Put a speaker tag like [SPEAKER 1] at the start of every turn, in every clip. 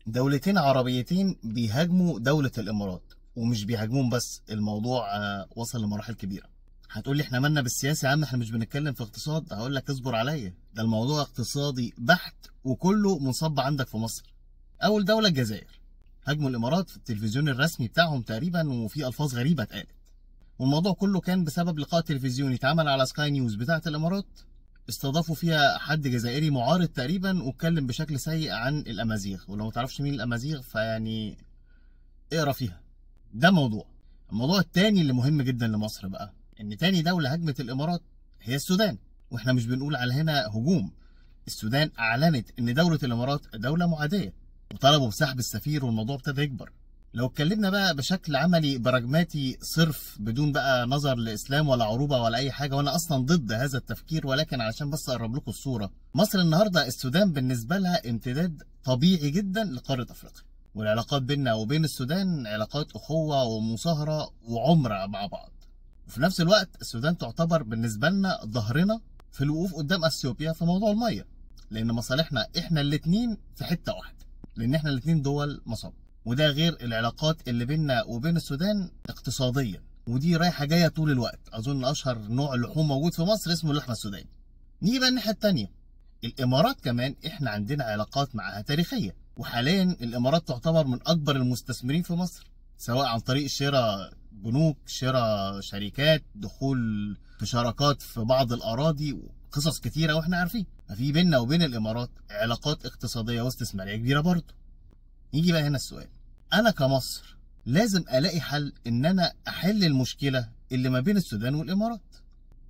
[SPEAKER 1] دولتين عربيتين بيهاجموا دولة الإمارات، ومش بيهاجمون بس، الموضوع وصل لمراحل كبيرة. هتقول لي احنا مالنا بالسياسة يا عم، احنا مش بنتكلم في اقتصاد. هقول لك اصبر عليا، ده الموضوع اقتصادي بحت وكله منصب عندك في مصر. أول دولة الجزائر، هاجموا الإمارات في التلفزيون الرسمي بتاعهم تقريبا، وفي ألفاظ غريبة اتقالت. والموضوع كله كان بسبب لقاء تلفزيوني اتعمل على سكاي نيوز بتاعة الإمارات، استضافوا فيها حد جزائري معارض تقريبا، واتكلم بشكل سيء عن الامازيغ. ولو ما تعرفش مين الامازيغ فيعني اقرا فيها. ده موضوع. الموضوع التاني اللي مهم جدا لمصر بقى، ان تاني دولة هجمت الامارات هي السودان. واحنا مش بنقول على هنا هجوم، السودان اعلنت ان دولة الامارات دولة معادية، وطلبوا بسحب السفير، والموضوع ابتدى يكبر. لو اتكلمنا بقى بشكل عملي براجماتي صرف، بدون بقى نظر لاسلام ولا عروبه ولا اي حاجه، وانا اصلا ضد هذا التفكير، ولكن علشان بس اقرب لكم الصوره، مصر النهارده السودان بالنسبه لها امتداد طبيعي جدا لقاره افريقيا. والعلاقات بيننا وبين السودان علاقات اخوه ومصاهره وعمره مع بعض. وفي نفس الوقت السودان تعتبر بالنسبه لنا ظهرنا في الوقوف قدام اثيوبيا في موضوع الميه، لان مصالحنا احنا الاثنين في حته واحده، لان احنا الاثنين دول مصب. وده غير العلاقات اللي بيننا وبين السودان اقتصاديا، ودي رايحه جايه طول الوقت. اظن اشهر نوع لحوم موجود في مصر اسمه اللحمه السوداني. نيجي بقى الناحيه الثانيه، الامارات كمان احنا عندنا علاقات معاها تاريخيه، وحاليا الامارات تعتبر من اكبر المستثمرين في مصر، سواء عن طريق شراء بنوك، شراء شركات، دخول في شراكات في بعض الاراضي، وقصص كتيره واحنا عارفين. ففي بيننا وبين الامارات علاقات اقتصاديه واستثماريه كبيره برضه. يجي بقى هنا السؤال، انا كمصر لازم الاقي حل ان انا احل المشكله اللي ما بين السودان والامارات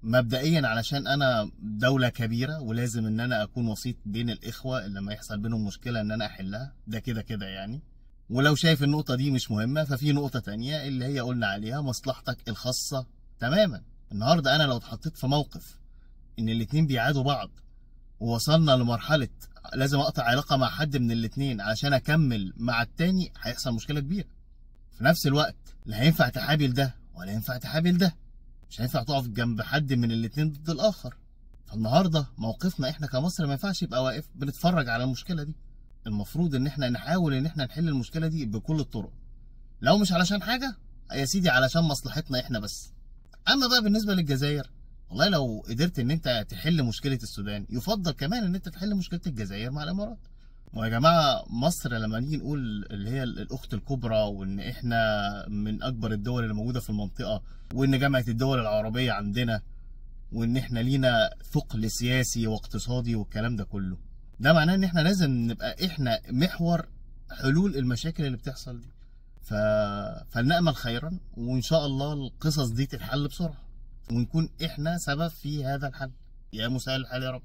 [SPEAKER 1] مبدئيا، علشان انا دوله كبيره ولازم ان انا اكون وسيط بين الاخوه اللي لما يحصل بينهم مشكله ان انا احلها، ده كده كده يعني. ولو شايف النقطه دي مش مهمه، ففي نقطه تانية اللي هي قلنا عليها مصلحتك الخاصه تماما. النهارده انا لو اتحطيت في موقف ان الاتنين بيعادوا بعض، ووصلنا لمرحلة لازم اقطع علاقة مع حد من الاتنين عشان اكمل مع التاني، هيحصل مشكلة كبيرة. في نفس الوقت لا هينفع تحابل ده ولا ينفع تحابل ده، مش هينفع تقف جنب حد من الاتنين ضد الاخر. فالنهارده موقفنا احنا كمصر ما ينفعش يبقى واقف بنتفرج على المشكلة دي. المفروض ان احنا نحاول ان احنا نحل المشكلة دي بكل الطرق، لو مش علشان حاجة يا سيدي علشان مصلحتنا احنا بس. اما بقى بالنسبة للجزائر، والله لو قدرت ان انت تحل مشكله السودان، يفضل كمان ان انت تحل مشكله الجزائر مع الامارات. ويا جماعه مصر لما نيجي نقول اللي هي الاخت الكبرى، وان احنا من اكبر الدول اللي موجوده في المنطقه، وان جامعه الدول العربيه عندنا، وان احنا لينا ثقل سياسي واقتصادي والكلام ده كله، ده معناه ان احنا لازم نبقى احنا محور حلول المشاكل اللي بتحصل دي. ف... فلنأمل خيرا، وان شاء الله القصص دي تتحل بسرعه، ونكون احنا سبب في هذا الحل. يا مسهل الحال يا رب.